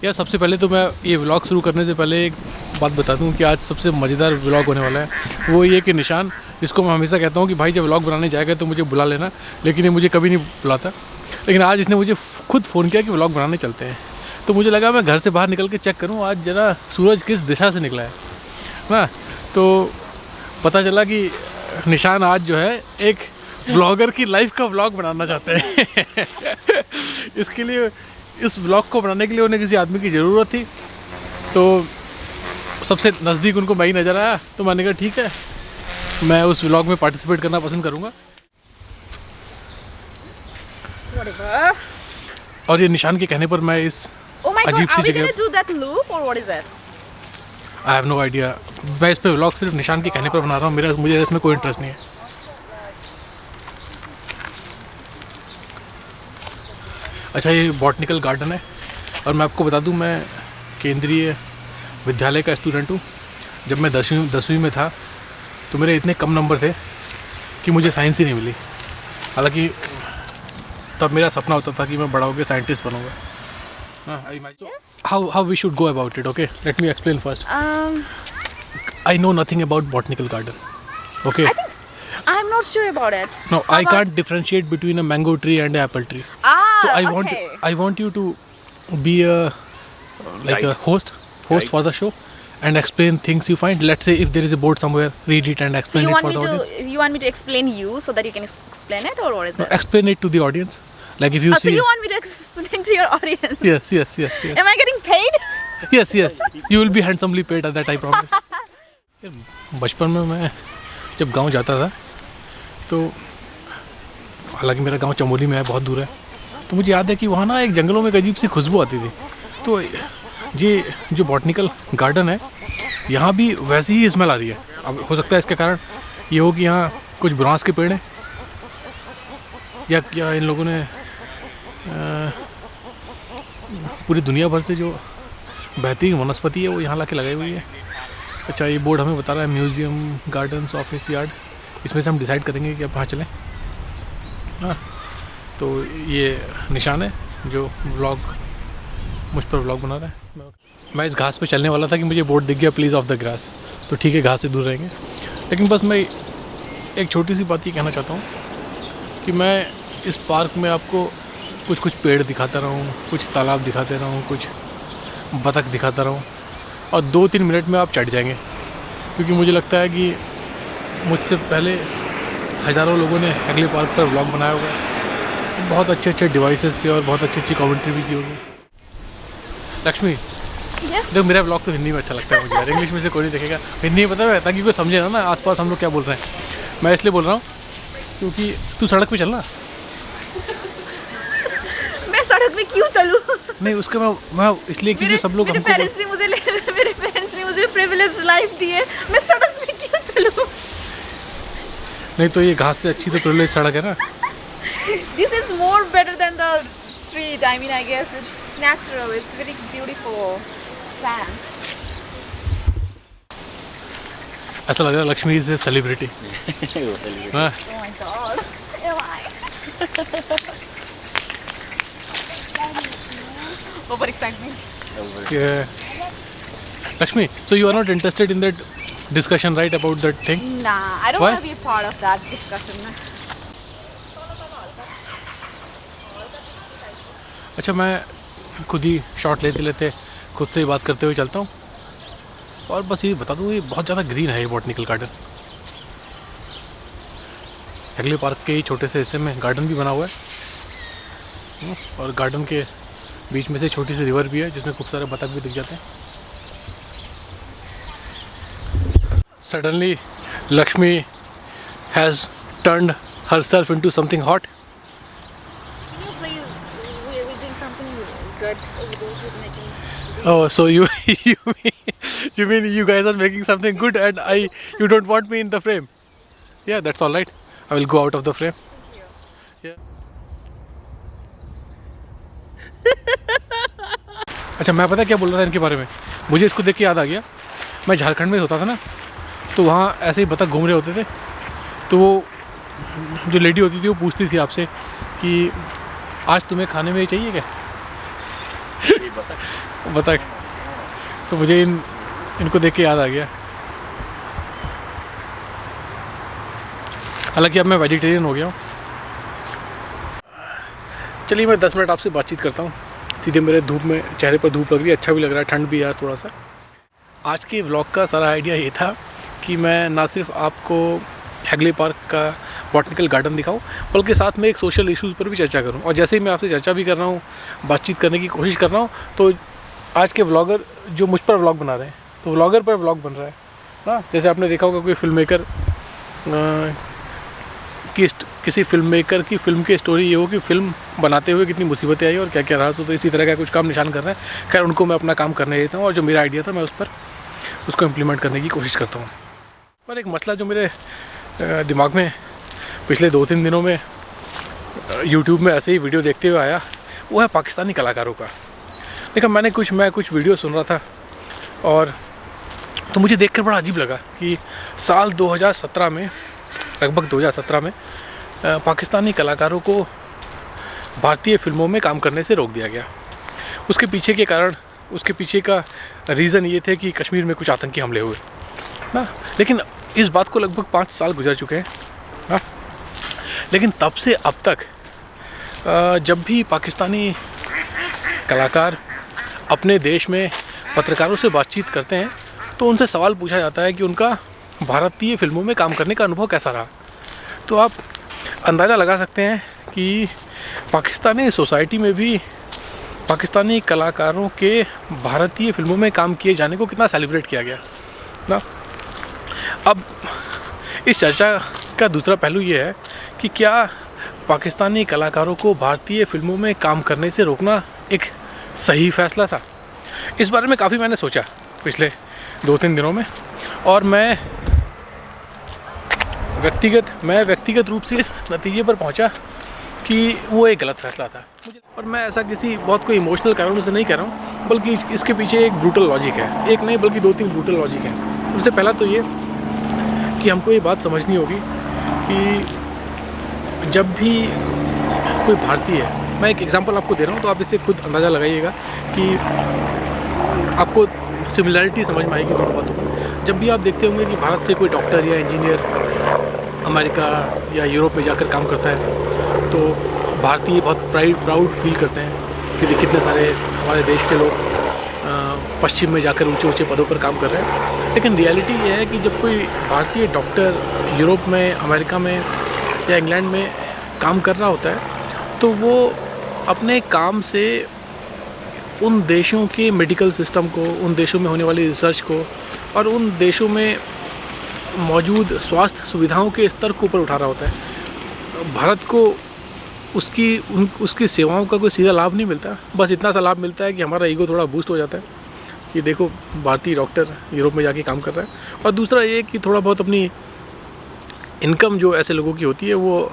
यार सबसे पहले तो मैं ये व्लॉग शुरू करने से पहले एक बात बता दूं कि आज सबसे मज़ेदार व्लॉग होने वाला है। वो ये कि निशान, जिसको मैं हमेशा कहता हूँ कि भाई जब व्लॉग बनाने जाएगा तो मुझे बुला लेना, लेकिन ये मुझे कभी नहीं बुलाता। लेकिन आज इसने मुझे खुद फ़ोन किया कि व्लॉग बनाने चलते हैं। तो मुझे लगा मैं घर से बाहर निकल के चेक करूँ आज ज़रा सूरज किस दिशा से निकला है ना। तो पता चला कि निशान आज जो है एक ब्लॉगर की लाइफ का व्लॉग बनाना चाहते हैं। इसके लिए, इस ब्लॉग को बनाने के लिए उन्हें किसी आदमी की ज़रूरत थी। तो सबसे नज़दीक उनको मैं ही नज़र आया, तो मैंने कहा ठीक है, मैं उस व्लॉग में पार्टिसिपेट करना पसंद करूँगा। और ये निशान के कहने पर मैं इस अजीब सी जगह, आई हैव नो आइडिया। मैं इस पे व्लॉग सिर्फ निशान के कहने पर बना रहा हूँ, मुझे इसमें कोई इंटरेस्ट नहीं है। अच्छा, ये बॉटनिकल गार्डन है और मैं आपको बता दूं, मैं केंद्रीय विद्यालय का स्टूडेंट हूँ। जब मैं 10वीं में था तो मेरे इतने कम नंबर थे कि मुझे साइंस ही नहीं मिली। हालांकि तब मेरा सपना होता था कि मैं बड़ा होकर साइंटिस्ट बनूँगा। How we should go about it? Okay, let me explain first. I know nothing about botanical garden. Okay, I'm not sure about it. No, I can't differentiate between a mango tree and an apple tree. So I want you to be a host for the show and explain things you find. Let's say if there is a board somewhere, read it and explain it for the audience. You want me to explain you so that you can explain it, or what is it? Explain it to the audience. Like if you see. So you want me to explain to your audience? Yes. Am I getting paid? Yes. You will be handsomely paid at that, I promise. बचपन में मैं जब गांव जाता था तो, हालांकि मेरा गांव चमोली में है, बहुत दूर है, तो मुझे याद है कि वहाँ ना एक जंगलों में एक अजीब सी खुशबू आती थी। तो ये जो बॉटनिकल गार्डन है, यहाँ भी वैसी ही स्मेल आ रही है। अब हो सकता है इसके कारण ये हो कि यहाँ कुछ बुरांस के पेड़ हैं, या इन लोगों ने पूरी दुनिया भर से जो बेहतरीन वनस्पति है वो यहाँ ला के लगाई हुई है। अच्छा, ये बोर्ड हमें बता रहा है म्यूज़ियम, गार्डन्स, ऑफिस, यार्ड। इसमें से हम डिसाइड करेंगे कि अब कहाँ चलें। हाँ, तो ये निशान है जो मुझ पर व्लॉग बना रहा है। मैं इस घास पे चलने वाला था कि मुझे बोर्ड दिख गया, प्लीज़ ऑफ द ग्रास। तो ठीक है, घास से दूर रहेंगे। लेकिन बस मैं एक छोटी सी बात ये कहना चाहता हूँ कि मैं इस पार्क में आपको कुछ पेड़ दिखाता रहूँ, कुछ तालाब दिखाते रहूँ, कुछ बतख दिखाता रहूँ, और 2-3 मिनट में आप चढ़ जाएंगे। क्योंकि मुझे लगता है कि मुझसे पहले हज़ारों लोगों ने हैगले पार्क पर व्लॉग बनाया होगा, बहुत अच्छे डिवाइसेस से, और बहुत अच्छी कमेंट्री भी की होगी। लक्ष्मी, देखो मेरा व्लॉग तो हिंदी में अच्छा लगता है मुझे यार, इंग्लिश में से कोई नहीं देखेगा। हिंदी में पता है, ताकि कोई समझे ना आसपास हम लोग क्या बोल रहे हैं। मैं इसलिए बोल रहा हूँ क्योंकि तू सड़क पे चलना। मैं सड़क पे क्यों चलूँ? नहीं, उसके मैं इसलिए क्योंकि सब लोग मेरे पेरेंट्स ने मुझे प्रिविलेज लाइफ दी है, मैं सड़क पे क्यों चलूँ? नहीं तो ये घास से अच्छी तो प्रिविलेज सड़क है ना। This is more better than the street. I mean, I guess it's natural. It's very beautiful plant. ऐसा लग रहा है लक्ष्मी इज ए सेलिब्रिटी। हाँ। Oh my God. Am I? Over excitement. Yeah. Lakshmi, so you are not interested in that discussion, right, about that thing? Nah, I don't Why? want to be a part of that discussion. अच्छा, मैं खुद ही shot लेते खुद से ही बात करते हुए चलता हूँ। और बस ये बता दूँ, ये बहुत ज़्यादा ग्रीन है ये बॉटनिकल गार्डन। हैगले पार्क के ही छोटे से हिस्से में गार्डन भी बना हुआ है, और गार्डन के बीच में से छोटी सी रिवर भी है जिसमें खूब सारे बतख भी दिख जाते हैं। Suddenly, Lakshmi has turned herself into something hot. Can you please, we're doing something good over there. Who's making? Oh, so you mean you guys are making something good and you don't want me in the frame? Yeah, that's all right. I will go out of the frame. Yeah. अच्छा, मैं पता क्या बोल रहा था इनके बारे में, मुझे इसको देख के याद आ गया। मैं झारखंड में होता था ना, तो वहाँ ऐसे ही बतख घूम रहे होते थे। तो वो जो लेडी होती थी वो पूछती थी आपसे कि आज तुम्हें खाने में चाहिए क्या? बतख। तो मुझे इनको देख के याद आ गया। हालांकि अब मैं वेजिटेरियन हो गया हूँ। चलिए मैं 10 मिनट आपसे बातचीत करता हूँ। सीधे मेरे धूप में चेहरे पर धूप लग रही है, अच्छा भी लग रहा है, ठंड भी है आज थोड़ा सा। आज के व्लॉग का सारा आइडिया ये था कि मैं ना सिर्फ आपको हैगले पार्क का बॉटनिकल गार्डन दिखाऊं, बल्कि साथ में एक सोशल इश्यूज़ पर भी चर्चा करूं। और जैसे ही मैं आपसे चर्चा भी कर रहा हूं, बातचीत करने की कोशिश कर रहा हूं, तो आज के व्लॉगर जो मुझ पर व्लॉग बना रहे हैं, तो व्लॉगर पर व्लॉग बन रहा है ना। जैसे आपने देखा होगा कोई फिल्म मेकर किसी फिल्म मेकर की फिल्म की स्टोरी ये हो कि फ़िल्म बनाते हुए कितनी मुसीबतें आई और क्या क्या रहा। तो इसी तरह का कुछ काम निशान कर रहे हैं। खैर उनको मैं अपना काम करने देता हूँ, और जो मेरा आइडिया था मैं उसको इम्प्लीमेंट करने की कोशिश करता हूँ। पर एक मसला जो मेरे दिमाग में पिछले 2-3 दिनों में यूट्यूब में ऐसे ही वीडियो देखते हुए आया, वो है पाकिस्तानी कलाकारों का। देखा मैं कुछ वीडियो सुन रहा था, और तो मुझे देखकर बड़ा अजीब लगा कि साल 2017 में, लगभग 2017 में पाकिस्तानी कलाकारों को भारतीय फिल्मों में काम करने से रोक दिया गया। उसके पीछे का रीज़न ये थे कि कश्मीर में कुछ आतंकी हमले हुए ना। लेकिन इस बात को लगभग 5 साल गुजर चुके हैं ना। लेकिन तब से अब तक जब भी पाकिस्तानी कलाकार अपने देश में पत्रकारों से बातचीत करते हैं, तो उनसे सवाल पूछा जाता है कि उनका भारतीय फिल्मों में काम करने का अनुभव कैसा रहा। तो आप अंदाज़ा लगा सकते हैं कि पाकिस्तानी सोसाइटी में भी पाकिस्तानी कलाकारों के भारतीय फिल्मों में काम किए जाने को कितना सेलिब्रेट किया गया ना। अब इस चर्चा का दूसरा पहलू ये है कि क्या पाकिस्तानी कलाकारों को भारतीय फिल्मों में काम करने से रोकना एक सही फैसला था। इस बारे में काफ़ी मैंने सोचा पिछले 2-3 दिनों में, और मैं व्यक्तिगत रूप से इस नतीजे पर पहुंचा कि वो एक गलत फैसला था। और मैं ऐसा किसी बहुत कोई इमोशनल कारणों से नहीं कह रहा हूँ, बल्कि इसके पीछे एक ब्रूटल लॉजिक है। एक नहीं बल्कि 2-3 ब्रूटल लॉजिक हैं। सबसे पहला तो ये कि हमको ये बात समझनी होगी कि जब भी कोई भारतीय, मैं एक एग्जांपल आपको दे रहा हूँ तो आप इससे खुद अंदाज़ा लगाइएगा कि आपको सिमिलैरिटी समझ में आएगी दोनों बातों में। जब भी आप देखते होंगे कि भारत से कोई डॉक्टर या इंजीनियर अमेरिका या यूरोप में जाकर काम करता है, तो भारतीय बहुत प्राउड फील करते हैं कि कितने सारे हमारे देश के लोग पश्चिम में जाकर ऊंचे पदों पर काम कर रहे हैं। लेकिन रियलिटी ये है कि जब कोई भारतीय डॉक्टर यूरोप में, अमेरिका में या इंग्लैंड में काम कर रहा होता है, तो वो अपने काम से उन देशों के मेडिकल सिस्टम को, उन देशों में होने वाली रिसर्च को और उन देशों में मौजूद स्वास्थ्य सुविधाओं के स्तर को ऊपर उठा रहा होता है। भारत को उसकी सेवाओं का कोई सीधा लाभ नहीं मिलता, बस इतना सा लाभ मिलता है कि हमारा ईगो थोड़ा बूस्ट हो जाता है कि देखो भारतीय डॉक्टर यूरोप में जाके काम कर रहा है। और दूसरा ये कि थोड़ा बहुत अपनी इनकम जो ऐसे लोगों की होती है, वो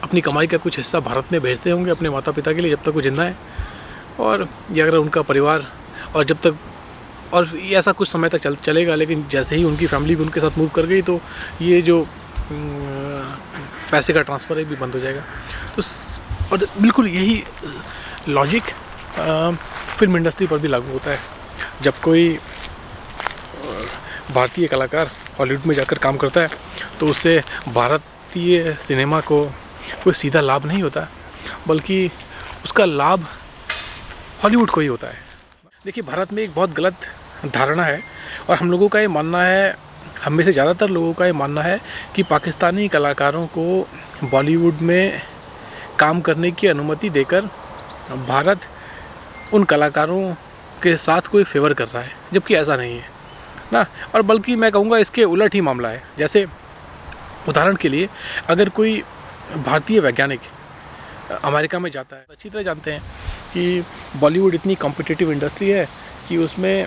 अपनी कमाई का कुछ हिस्सा भारत में भेजते होंगे अपने माता पिता के लिए जब तक वो जिंदा है, और या अगर उनका परिवार, और जब तक, और ये ऐसा कुछ समय तक चलेगा। लेकिन जैसे ही उनकी फैमिली भी उनके साथ मूव कर गई, तो ये जो पैसे का ट्रांसफ़र है भी बंद हो जाएगा। तो और बिल्कुल यही लॉजिक फिल्म इंडस्ट्री पर भी लागू होता है। जब कोई भारतीय कलाकार हॉलीवुड में जाकर काम करता है, तो उससे भारतीय सिनेमा को कोई सीधा लाभ नहीं होता, बल्कि उसका लाभ हॉलीवुड को ही होता है। देखिए, भारत में एक बहुत गलत धारणा है, और हम लोगों का ये मानना है, हम में से ज़्यादातर लोगों का ये मानना है कि पाकिस्तानी कलाकारों को बॉलीवुड में काम करने की अनुमति देकर भारत उन कलाकारों के साथ कोई फेवर कर रहा है, जबकि ऐसा नहीं है ना। और बल्कि मैं कहूँगा इसके उलट ही मामला है। जैसे उदाहरण के लिए, अगर कोई भारतीय वैज्ञानिक अमेरिका में जाता है, अच्छी तरह जानते हैं कि बॉलीवुड इतनी कॉम्पिटिटिव इंडस्ट्री है कि उसमें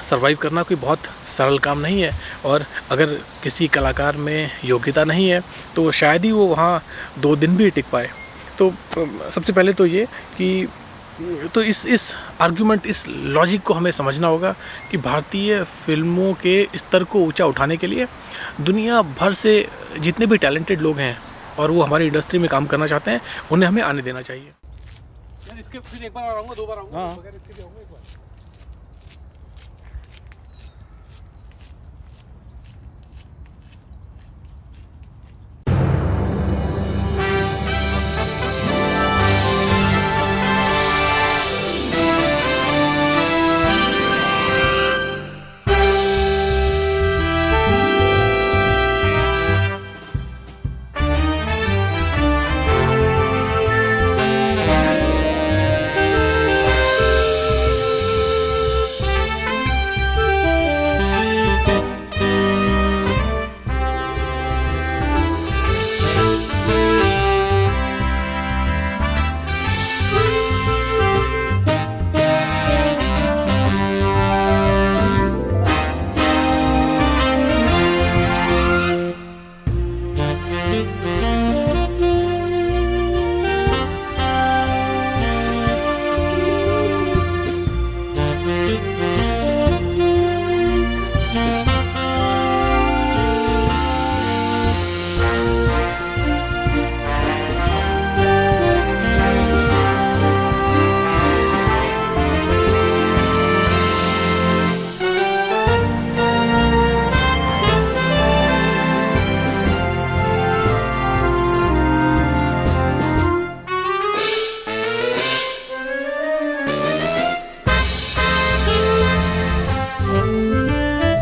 सर्वाइव करना कोई बहुत सरल काम नहीं है, और अगर किसी कलाकार में योग्यता नहीं है तो शायद ही वो वहाँ 2 दिन भी टिक पाए। तो सबसे पहले तो ये कि तो इस आर्गुमेंट, इस लॉजिक को हमें समझना होगा कि भारतीय फिल्मों के स्तर को ऊंचा उठाने के लिए दुनिया भर से जितने भी टैलेंटेड लोग हैं और वो हमारी इंडस्ट्री में काम करना चाहते हैं, उन्हें हमें आने देना चाहिए। यार इसके फिर एक बार और आऊँगा, 2 बार आऊँगा, हाँ। बगैर इसके भी आऊँगा एक बार।